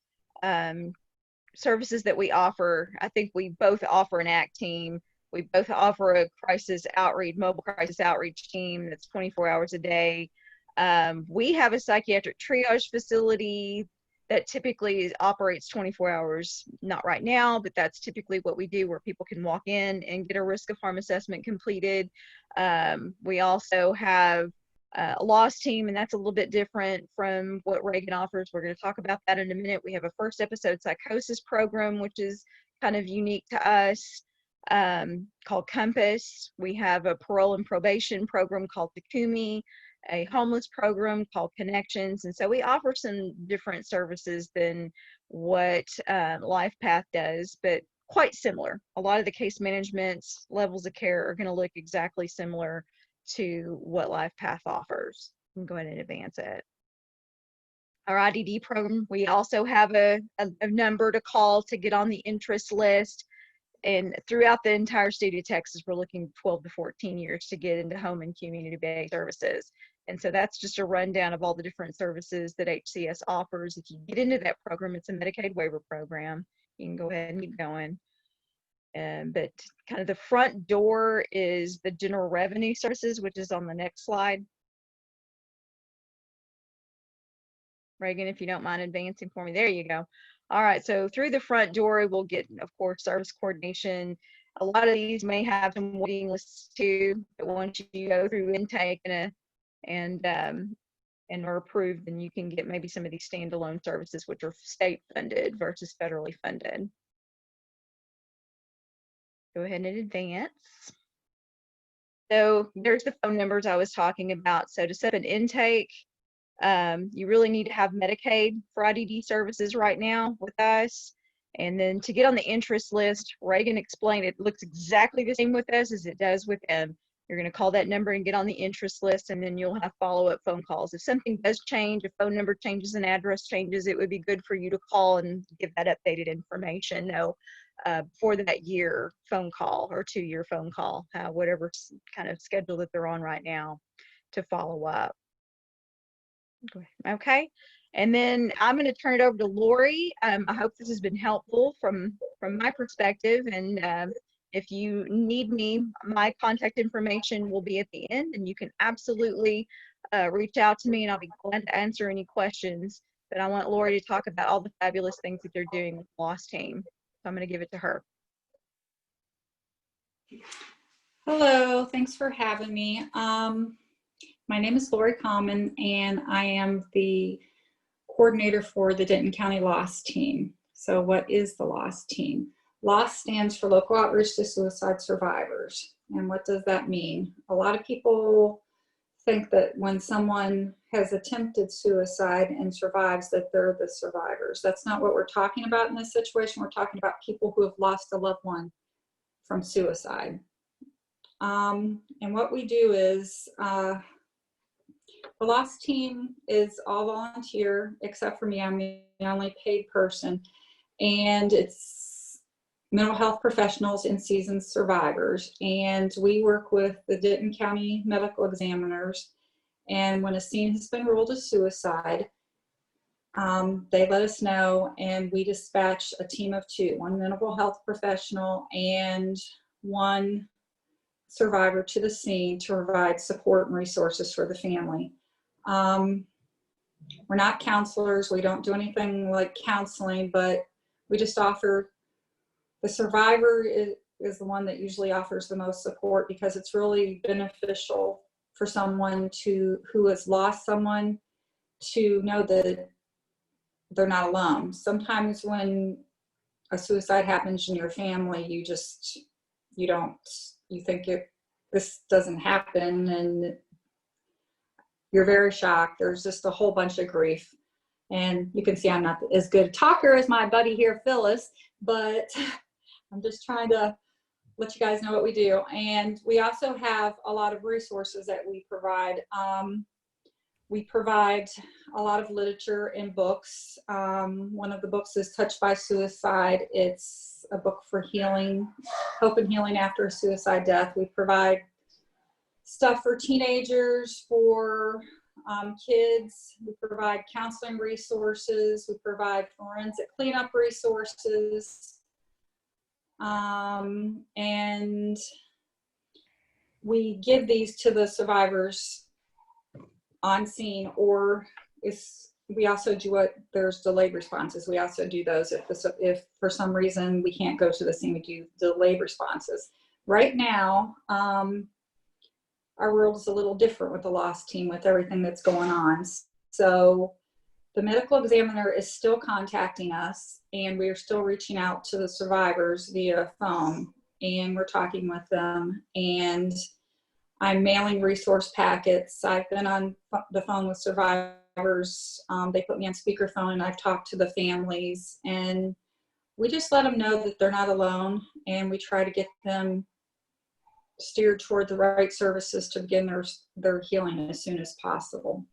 services that we offer, I think we both offer an ACT team. We both offer a mobile crisis outreach team that's 24 hours a day. We have a psychiatric triage facility that typically operates 24 hours, not right now, but that's typically what we do, where people can walk in and get a risk of harm assessment completed. We also have a loss team, and that's a little bit different from what Ragan offers. We're going to talk about that in a minute. We have a first episode psychosis program, which is kind of unique to us, called Compass. We have a parole and probation program called Takumi, a homeless program called Connections. And so we offer some different services than what LifePath does, but quite similar. A lot of the case management levels of care are going to look exactly similar to what LifePath offers. I'm going to advance it. Our IDD program, we also have a number to call to get on the interest list. And throughout the entire state of Texas, we're looking 12 to 14 years to get into home and community-based services. And so that's just a rundown of all the different services that HCS offers. If you get into that program, it's a Medicaid waiver program. You can go ahead and keep going. But kind of the front door is the general revenue services, which is on the next slide. Ragan, if you don't mind advancing for me. There you go. All right, so through the front door, we'll get, of course, service coordination. A lot of these may have some waiting lists too, but once you go through intake and are approved, then you can get maybe some of these standalone services, which are state funded versus federally funded. Go ahead and advance. So there's the phone numbers I was talking about. So to set an intake, you really need to have Medicaid for IDD services right now with us. And then to get on the interest list, Ragan explained it looks exactly the same with us as it does with them. You're going to call that number and get on the interest list, and then you'll have follow-up phone calls. If something does change, if phone number changes, an address changes, it would be good for you to call and give that updated information. For that year phone call or 2-year phone call, whatever kind of schedule that they're on right now, to follow up. Okay, and then I'm going to turn it over to Lori. I hope this has been helpful from my perspective, and if you need me, my contact information will be at the end, and you can absolutely reach out to me, and I'll be glad to answer any questions. But I want Lori to talk about all the fabulous things that they're doing with the LOSS team. So I'm going to give it to her. Hello, thanks for having me. My name is Lori Common, and I am the coordinator for the Denton County LOSS team. So what is the LOSS team? LOSS stands for Local Outreach to Suicide Survivors. And what does that mean? A lot of people think that when someone has attempted suicide and survives, that they're the survivors. That's not what we're talking about in this situation. We're talking about people who have lost a loved one from suicide. And what we do is, the LOSS team is all volunteer, except for me. I'm the only paid person. And it's mental health professionals and seasoned survivors. And we work with the Denton County medical examiners. And when a scene has been ruled a suicide, they let us know, and we dispatch a team of 2, one mental health professional and one survivor to the scene to provide support and resources for the family. We're not counselors. We don't do anything like counseling, but we just offer, the survivor is the one that usually offers the most support, because it's really beneficial for someone who has lost someone to know that they're not alone. Sometimes when a suicide happens in your family, you think this doesn't happen, and you're very shocked. There's just a whole bunch of grief. And you can see I'm not as good a talker as my buddy here, Phyllis, but I'm just trying to let you guys know what we do. And we also have a lot of resources that we provide. We provide a lot of literature and books. One of the books is Touched by Suicide. It's a book for healing, hope and healing after a suicide death. We provide stuff for teenagers, for kids. We provide counseling resources. We provide forensic cleanup resources. And we give these to the survivors on scene, or we also do there's delayed responses. We also do those if for some reason we can't go to the scene, we do delayed responses. Right now, our world is a little different with the lost team, with everything that's going on. So the medical examiner is still contacting us, and we are still reaching out to the survivors via phone, and we're talking with them, and I'm mailing resource packets. I've been on the phone with survivors. They put me on speakerphone, and I've talked to the families, and we just let them know that they're not alone, and we try to get them steered toward the right services to begin their healing as soon as possible.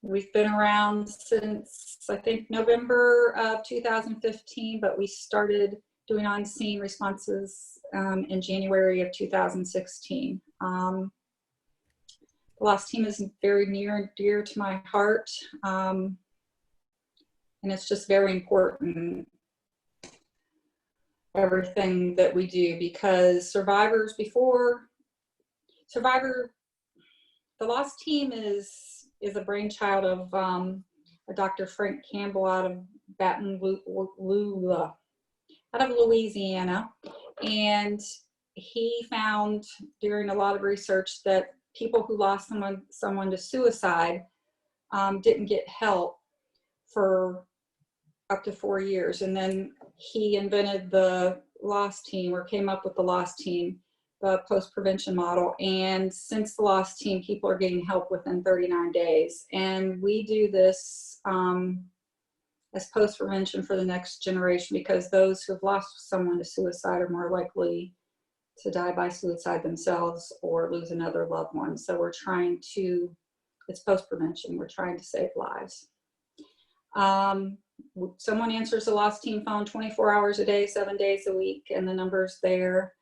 We've been around since, I think, November of 2015, but we started doing on-scene responses in January of 2016. The Lost Team is very near and dear to my heart, and it's just very important, everything that we do, because survivors the Lost Team is a brainchild of a Dr. Frank Campbell out of Louisiana, and he found during a lot of research that people who lost someone to suicide didn't get help for up to 4 years, and then he invented the Lost Team, or came up with the Lost Team, the post-prevention model. And since the Lost Team, people are getting help within 39 days. And we do this as post-prevention for the next generation, because those who have lost someone to suicide are more likely to die by suicide themselves or lose another loved one. So we're trying to, it's post-prevention, we're trying to save lives. Someone answers the Lost Team phone 24 hours a day, 7 days a week, and the number's there.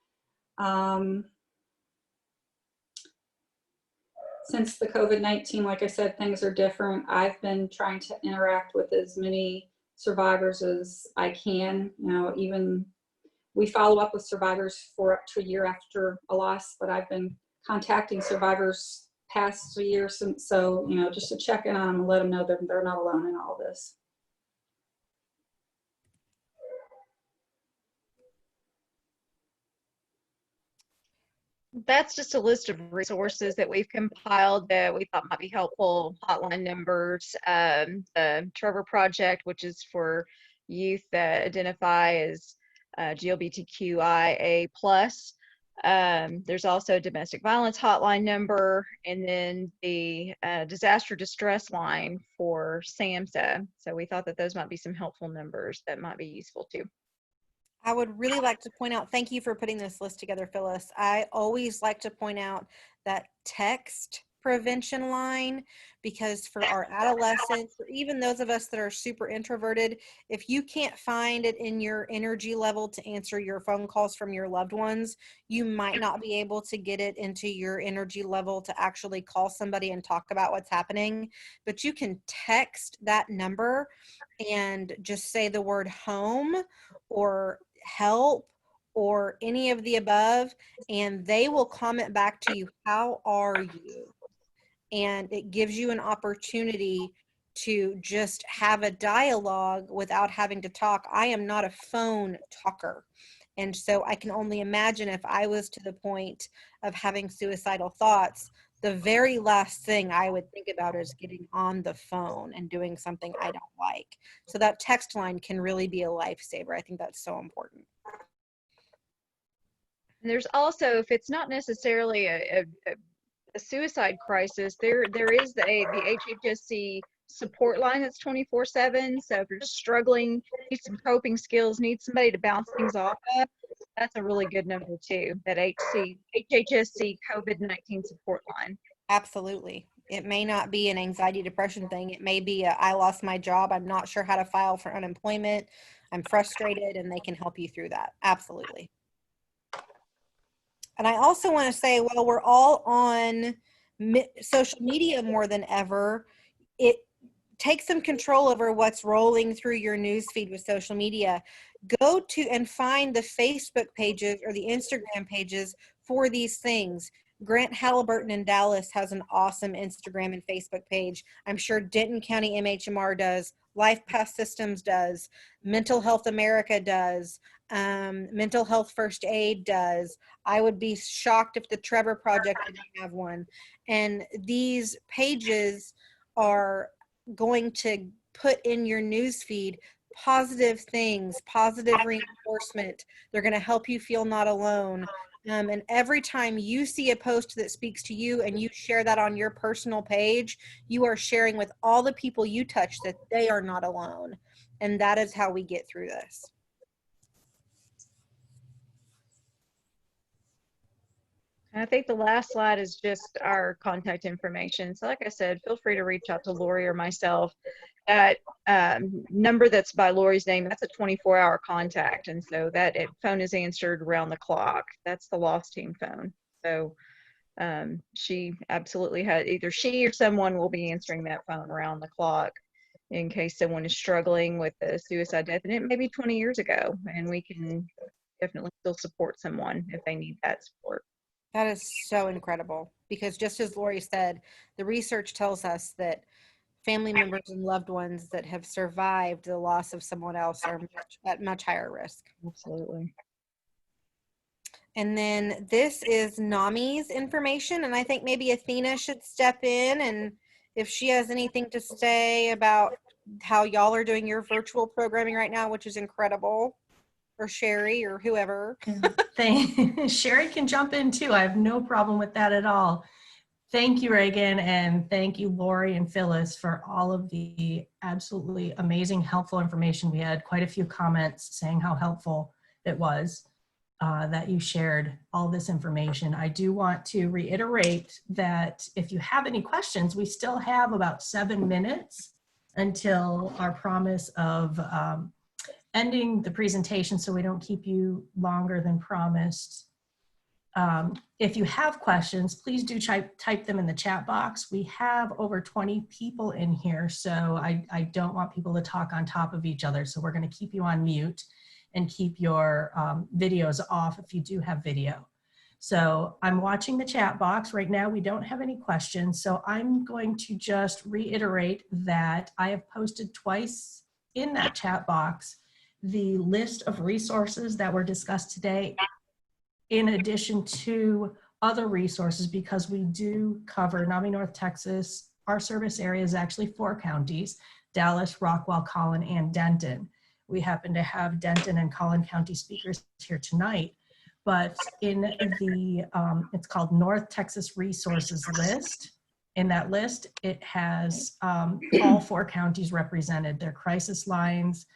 Since the COVID-19, like I said, things are different. I've been trying to interact with as many survivors as I can. You know, even we follow up with survivors for up to a year after a loss, but I've been contacting survivors past a year since, so, you know, just to check in on them and let them know that they're not alone in all this. That's just a list of resources that we've compiled that we thought might be helpful. Hotline numbers, the Trevor Project, which is for youth that identify as GLBTQIA+. There's also a domestic violence hotline number, and then the disaster distress line for SAMHSA. So we thought that those might be some helpful numbers that might be useful too. I would really like to point out, thank you for putting this list together, Phyllis. I always like to point out that text prevention line, because for our adolescents, or even those of us that are super introverted, if you can't find it in your energy level to answer your phone calls from your loved ones, you might not be able to get it into your energy level to actually call somebody and talk about what's happening. But you can text that number and just say the word home or help or any of the above, and they will comment back to you, how are you? And it gives you an opportunity to just have a dialogue without having to talk. I am not a phone talker. And so I can only imagine if I was to the point of having suicidal thoughts, the very last thing I would think about is getting on the phone and doing something I don't like. So that text line can really be a lifesaver. I think that's so important. And there's also, if it's not necessarily a suicide crisis, there is the HHSC support line that's 24/7. So if you're just struggling, need some coping skills, need somebody to bounce things off of, that's a really good number too, that HHSC COVID-19 support line. Absolutely. It may not be an anxiety depression thing. It may be I lost my job. I'm not sure how to file for unemployment. I'm frustrated, and they can help you through that. Absolutely. And I also want to say, while we're all on social media more than ever, it takes some control over what's rolling through your news feed with social media. Go to and find the Facebook pages or the Instagram pages for these things. Grant Halliburton in Dallas has an awesome Instagram and Facebook page. I'm sure Denton County MHMR does. LifePath Systems does. Mental Health America does. Mental Health First Aid does. I would be shocked if the Trevor Project didn't have one. And these pages are going to put in your news feed positive things, positive reinforcement. They're going to help you feel not alone. And every time you see a post that speaks to you and you share that on your personal page, you are sharing with all the people you touch that they are not alone. And that is how we get through this. I think the last slide is just our contact information. So like I said, feel free to reach out to Lori or myself. That number that's by Lori's name, that's a 24-hour contact. And so that phone is answered around the clock. That's the lost team phone. So she absolutely had, either she or someone will be answering that phone around the clock in case someone is struggling with a suicide death. And it may be 20 years ago, and we can definitely still support someone if they need that support. That is so incredible, because just as Lori said, the research tells us that family members and loved ones that have survived the loss of someone else are at much higher risk. Absolutely. And then this is NAMI's information, and I think maybe Athena should step in, and if she has anything to say about how y'all are doing your virtual programming right now, which is incredible, or Sherry or whoever. Sherry can jump in too. I have no problem with that at all. Thank you, Ragan, and thank you, Lori and Phyllis, for all of the absolutely amazing, helpful information. We had quite a few comments saying how helpful it was that you shared all this information. I do want to reiterate that if you have any questions, we still have about 7 minutes until our promise of ending the presentation, so we don't keep you longer than promised. If you have questions, please do type them in the chat box. We have over 20 people in here, so I don't want people to talk on top of each other. So we're going to keep you on mute and keep your videos off if you do have video. So I'm watching the chat box. Right now we don't have any questions, so I'm going to just reiterate that I have posted twice in that chat box the list of resources that were discussed today, in addition to other resources, because we do cover NAMI North Texas. Our service area is actually 4 counties: Dallas, Rockwall, Collin, and Denton. We happen to have Denton and Collin County speakers here tonight, but in the, it's called North Texas Resources List. In that list, it has all 4 counties represented, their crisis lines,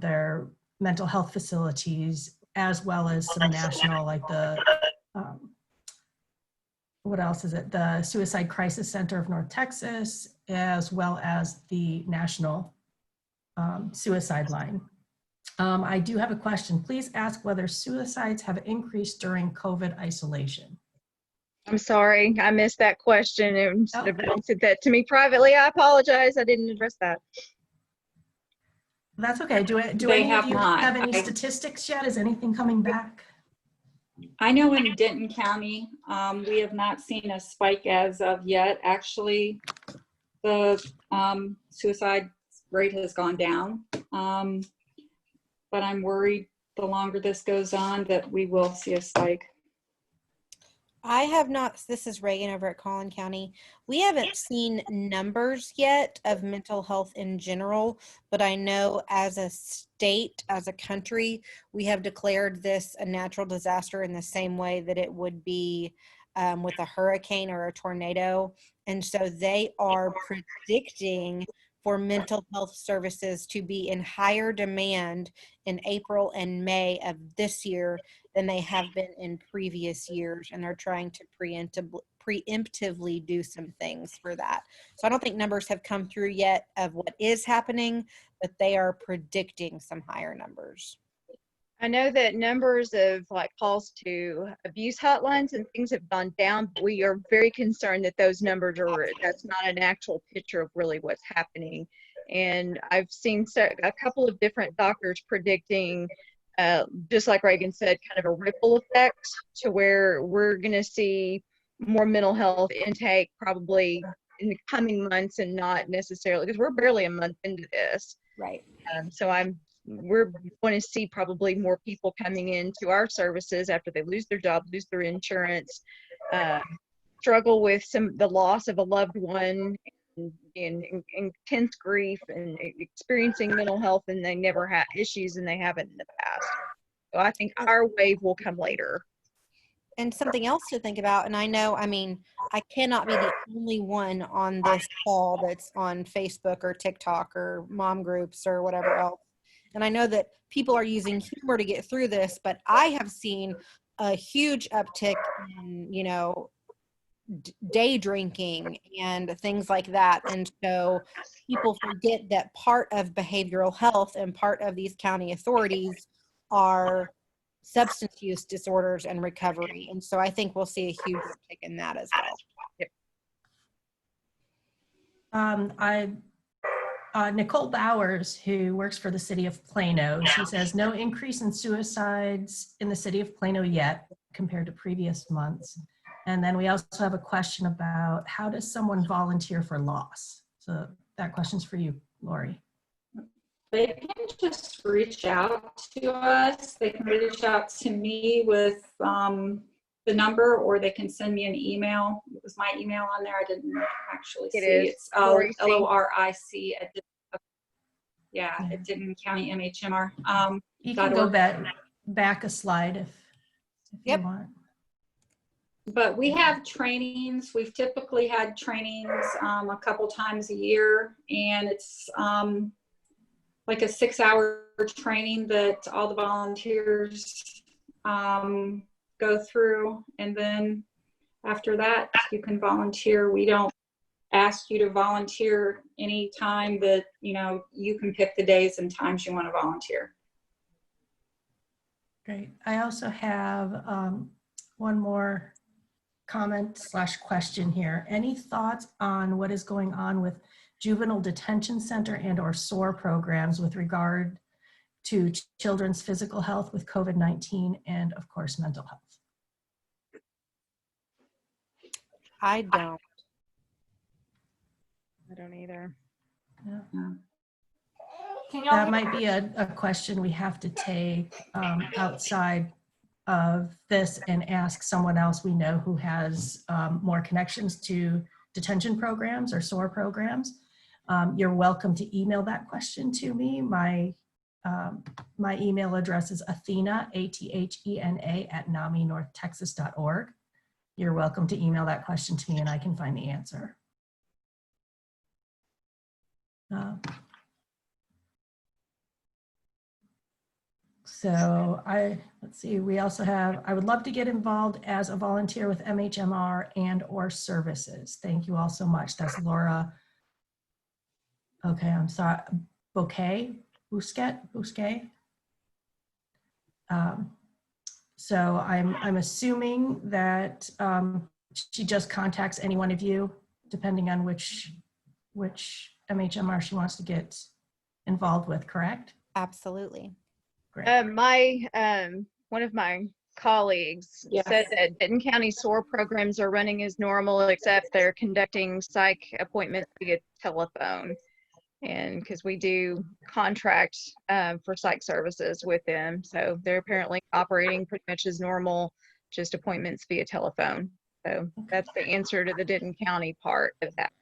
their mental health facilities, as well as some national, like the, what else is it? The Suicide Crisis Center of North Texas, as well as the National Suicide Line. I do have a question. Please ask whether suicides have increased during COVID isolation. I'm sorry, I missed that question. Instead of answered that to me privately, I apologize. I didn't address that. That's okay. Do any of you have any statistics yet? Is anything coming back? I know in Denton County, we have not seen a spike as of yet. Actually, the suicide rate has gone down. But I'm worried the longer this goes on that we will see a spike. I have not, this is Ragan over at Collin County. We haven't seen numbers yet of mental health in general, but I know as a state, as a country, we have declared this a natural disaster in the same way that it would be with a hurricane or a tornado. And so they are predicting for mental health services to be in higher demand in April and May of this year than they have been in previous years, and they're trying to preemptively do some things for that. So I don't think numbers have come through yet of what is happening, but they are predicting some higher numbers. I know that numbers of like calls to abuse hotlines and things have gone down. But we are very concerned that those numbers that's not an actual picture of really what's happening. And I've seen a couple of different doctors predicting, just like Ragan said, kind of a ripple effect to where we're going to see more mental health intake probably in the coming months, and not necessarily, because we're barely a month into this. Right. So we're going to see probably more people coming into our services after they lose their job, lose their insurance, struggle with the loss of a loved one, and intense grief, and experiencing mental health, and they never had issues, and they haven't in the past. So I think our wave will come later. And something else to think about, and I know, I mean, I cannot be the only one on this call that's on Facebook or TikTok or mom groups or whatever else. And I know that people are using humor to get through this, but I have seen a huge uptick in, you know, day drinking and things like that. And so people forget that part of behavioral health and part of these county authorities are substance use disorders and recovery. And so I think we'll see a huge uptick in that as well. Yep. Nicole Bowers, who works for the city of Plano, she says no increase in suicides in the city of Plano yet compared to previous months. And then we also have a question about how does someone volunteer for loss? So that question's for you, Lori. They can just reach out to us. They can reach out to me with the number, or they can send me an email. It was my email on there. I didn't actually see it. It's LORIC at Denton County MHMR. You can go back a slide if you want. But we have trainings. We've typically had trainings a couple times a year, and it's like a 6-hour training that all the volunteers go through, and then after that you can volunteer. We don't ask you to volunteer any time that, you know, you can pick the days and times you want to volunteer. Great. I also have one more comment/question here. Any thoughts on what is going on with juvenile detention center and/or SOAR programs with regard to children's physical health with COVID-19 and, of course, mental health? I don't either. Yeah. That might be a question we have to take outside of this and ask someone else we know who has more connections to detention programs or SOAR programs. You're welcome to email that question to me. My email address is Athena, ATHENA @NAMINorthTexas.org. You're welcome to email that question to me and I can find the answer. So let's see, we also have, I would love to get involved as a volunteer with MHMR and/or services. Thank you all so much. That's Laura. Okay, I'm sorry, Bousquet. So I'm assuming that she just contacts any one of you, depending on which MHMR she wants to get involved with, correct? Absolutely. Great. One of my colleagues said that Denton County SOAR programs are running as normal, except they're conducting psych appointments via telephone. And because we do contract for psych services with them, so they're apparently operating pretty much as normal, just appointments via telephone. So that's the answer to the Denton County part of that.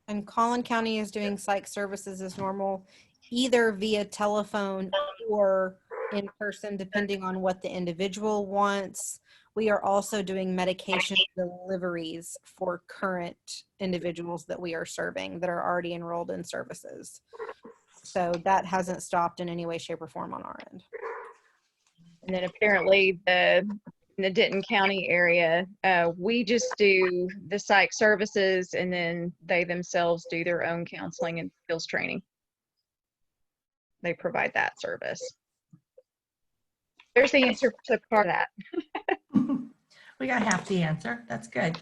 And Collin County is doing psych services as normal, either via telephone or in person, depending on what the individual wants. We are also doing medication deliveries for current individuals that we are serving that are already enrolled in services. So that hasn't stopped in any way, shape, or form on our end. And then apparently in the Denton County area, we just do the psych services, and then they themselves do their own counseling and skills training. They provide that service. There's the answer to part of that. We got half the answer. That's good.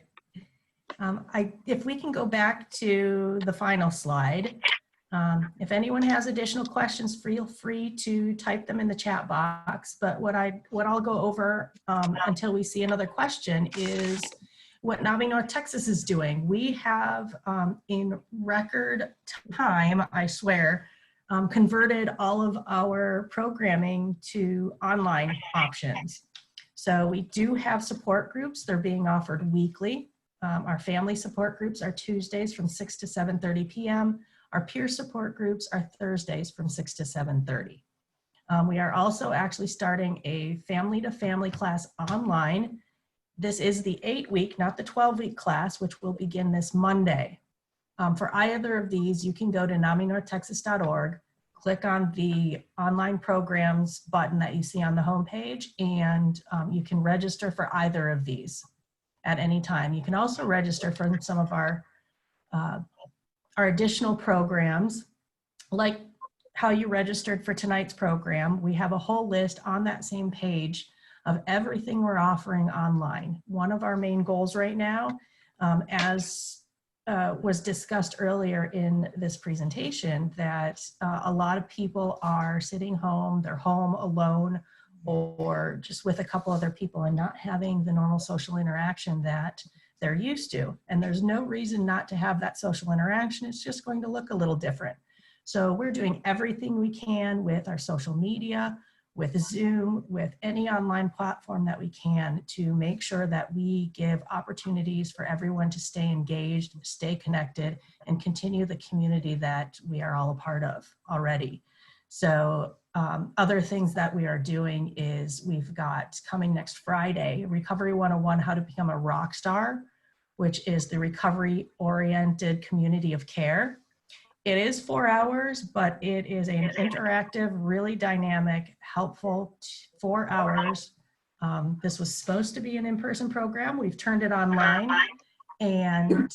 If we can go back to the final slide, if anyone has additional questions, feel free to type them in the chat box. But what I'll go over until we see another question is what NAMI North Texas is doing. We have, in record time, I swear, converted all of our programming to online options. So we do have support groups. They're being offered weekly. Our family support groups are Tuesdays from 6 to 7:30 p.m. Our peer support groups are Thursdays from 6 to 7:30. We are also actually starting a family-to-family class online. This is the 8-week, not the 12-week class, which will begin this Monday. For either of these, you can go to naminorthtexas.org, click on the online programs button that you see on the homepage, and you can register for either of these at any time. You can also register for some of our additional programs, like how you registered for tonight's program. We have a whole list on that same page of everything we're offering online. One of our main goals right now, as was discussed earlier in this presentation, that a lot of people are sitting home, they're home alone, or just with a couple other people and not having the normal social interaction that they're used to. And there's no reason not to have that social interaction. It's just going to look a little different. So we're doing everything we can with our social media, with Zoom, with any online platform that we can to make sure that we give opportunities for everyone to stay engaged, stay connected, and continue the community that we are all a part of already. So other things that we are doing is we've got coming next Friday, Recovery 101, How to Become a Rock Star, which is the recovery-oriented community of care. It is 4 hours, but it is an interactive, really dynamic, helpful 4 hours. This was supposed to be an in-person program. We've turned it online, and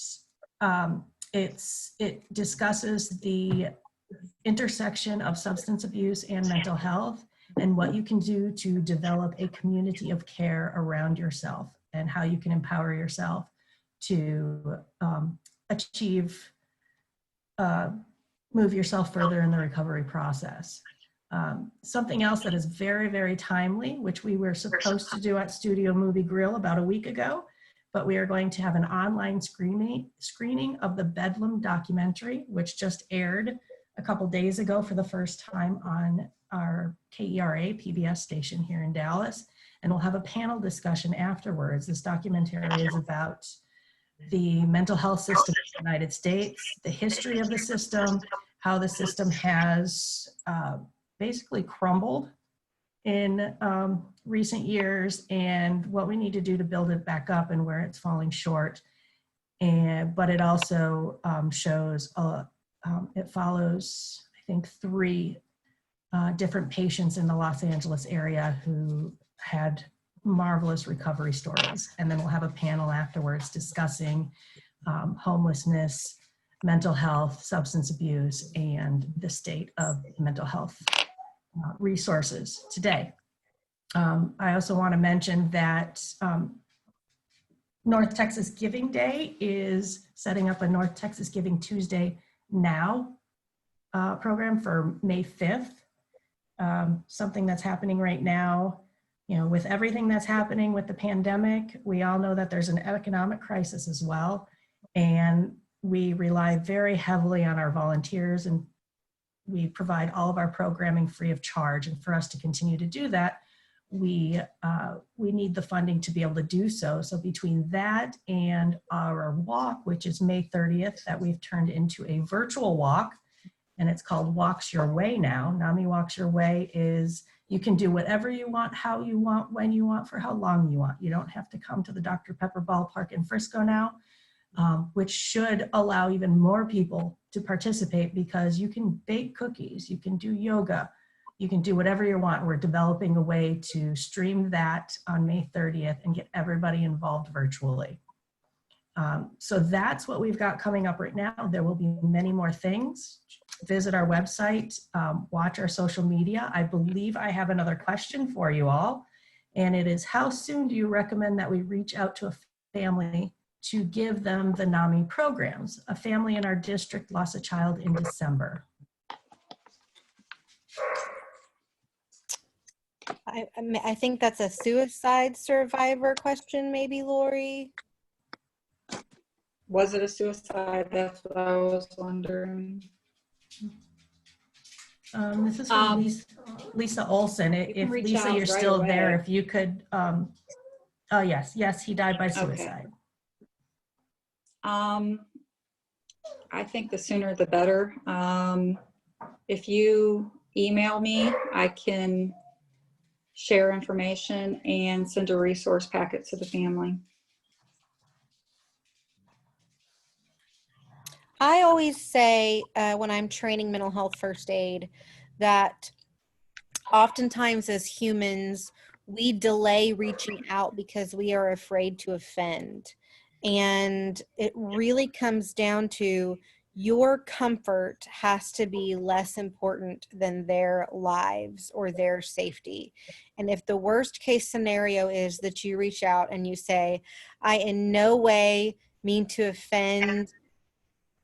it discusses the intersection of substance abuse and mental health and what you can do to develop a community of care around yourself and how you can empower yourself to achieve move yourself further in the recovery process. Something else that is very, very timely, which we were supposed to do at Studio Movie Grill about a week ago, but we are going to have an online screening of the Bedlam documentary, which just aired a couple days ago for the first time on our KERA PBS station here in Dallas. And we'll have a panel discussion afterwards. This documentary is about the mental health system in the United States, the history of the system, how the system has basically crumbled in recent years, and what we need to do to build it back up and where it's falling short. But it also shows, it follows, I think, 3 different patients in the Los Angeles area who had marvelous recovery stories. And then we'll have a panel afterwards discussing homelessness, mental health, substance abuse, and the state of mental health resources today. I also want to mention that North Texas Giving Day is setting up a North Texas Giving Tuesday Now program for May 5th. Something that's happening right now. You know, with everything that's happening with the pandemic, we all know that there's an economic crisis as well. And we rely very heavily on our volunteers, and we provide all of our programming free of charge. And for us to continue to do that, we need the funding to be able to do so. So between that and our walk, which is May 30th, that we've turned into a virtual walk, and it's called Walks Your Way now. NAMI Walks Your Way is, You can do whatever you want, how you want, when you want, for how long you want. You don't have to come to the Dr. Pepper ballpark in Frisco now, which should allow even more people to participate, because you can bake cookies, you can do yoga, you can do whatever you want. We're developing a way to stream that on May 30th and get everybody involved virtually. So that's what we've got coming up right now. There will be many more things. Visit our website, watch our social media. I believe I have another question for you all, and it is, how soon do you recommend that we reach out to a family to give them the NAMI programs? A family in our district lost a child in December. I think that's a suicide survivor question, maybe, Lori. Was it a suicide? That's what I was wondering. This is from Lisa Olson. If Lisa, you're still there, if you could, oh yes, he died by suicide. Okay. I think the sooner the better. If you email me, I can share information and send a resource packet to the family. I always say when I'm training mental health first aid that oftentimes as humans, we delay reaching out because we are afraid to offend. And it really comes down to your comfort has to be less important than their lives or their safety. And if the worst case scenario is that you reach out and you say, I in no way mean to offend,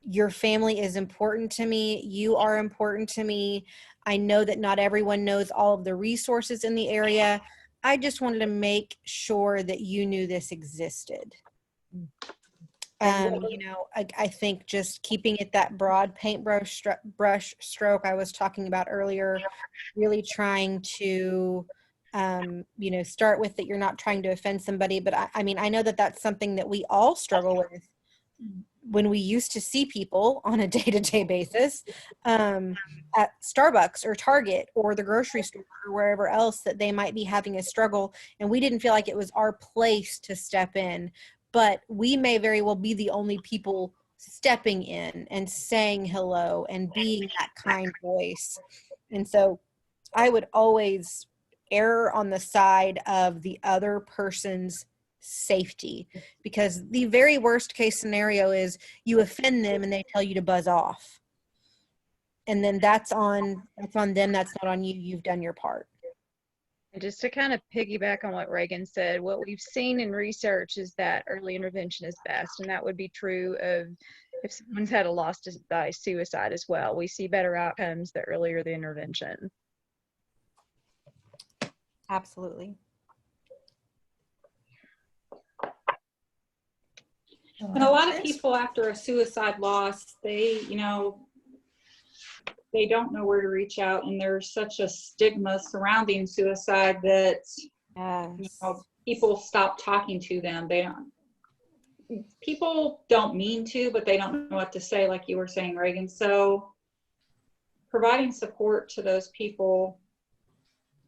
your family is important to me, you are important to me, I know that not everyone knows all of the resources in the area, I just wanted to make sure that you knew this existed. You know, I think just keeping it that broad paintbrush stroke I was talking about earlier, really trying to you know, start with that you're not trying to offend somebody, but I mean, I know that that's something that we all struggle with when we used to see people on a day-to-day basis at Starbucks or Target or the grocery store or wherever else that they might be having a struggle, and we didn't feel like it was our place to step in, but we may very well be the only people stepping in and saying hello and being that kind voice. And so I would always err on the side of the other person's safety, because the very worst case scenario is you offend them and they tell you to buzz off, and then that's on them, that's not on you. You've done your part. And just to kind of piggyback on what Ragan said, what we've seen in research is that early intervention is best, and that would be true of if someone's had a loss by suicide as well. We see better outcomes the earlier the intervention. Absolutely. And a lot of people after a suicide loss, they, you know, they don't know where to reach out, and there's such a stigma surrounding suicide that you know, people stop talking to them. People don't mean to, but they don't know what to say, like you were saying, Ragan. So providing support to those people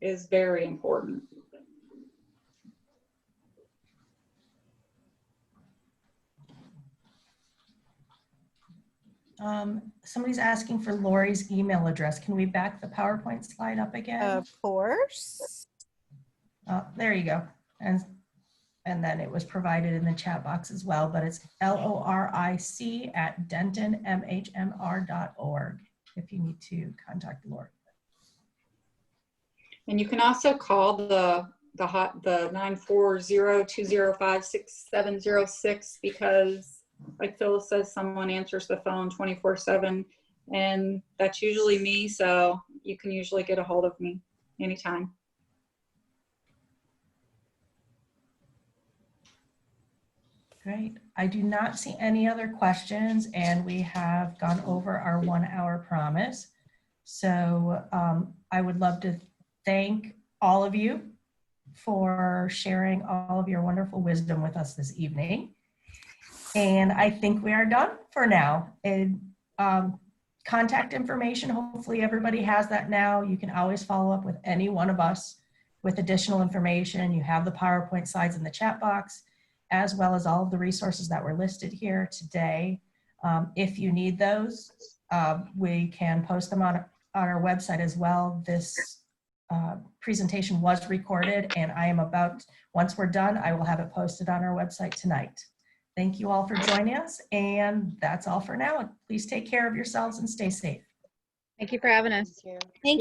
is very important. Somebody's asking for Lori's email address. Can we back the PowerPoint slide up again? Of course. There you go. And then it was provided in the chat box as well, but it's loric@dentonmhmr.org if you need to contact Lori. And you can also call the 940-205-6706, because like Phyllis says, someone answers the phone 24/7, and that's usually me, so you can usually get a hold of me anytime. Great. I do not see any other questions, and we have gone over our 1 hour promise. So I would love to thank all of you for sharing all of your wonderful wisdom with us this evening. And I think we are done for now. And contact information, hopefully everybody has that now. You can always follow up with any one of us with additional information. You have the PowerPoint slides in the chat box, as well as all of the resources that were listed here today. If you need those, we can post them on our website as well. This presentation was recorded, and I am about, once we're done, I will have it posted on our website tonight. Thank you all for joining us, and that's all for now. Please take care of yourselves and stay safe. Thank you for having us. Thank you.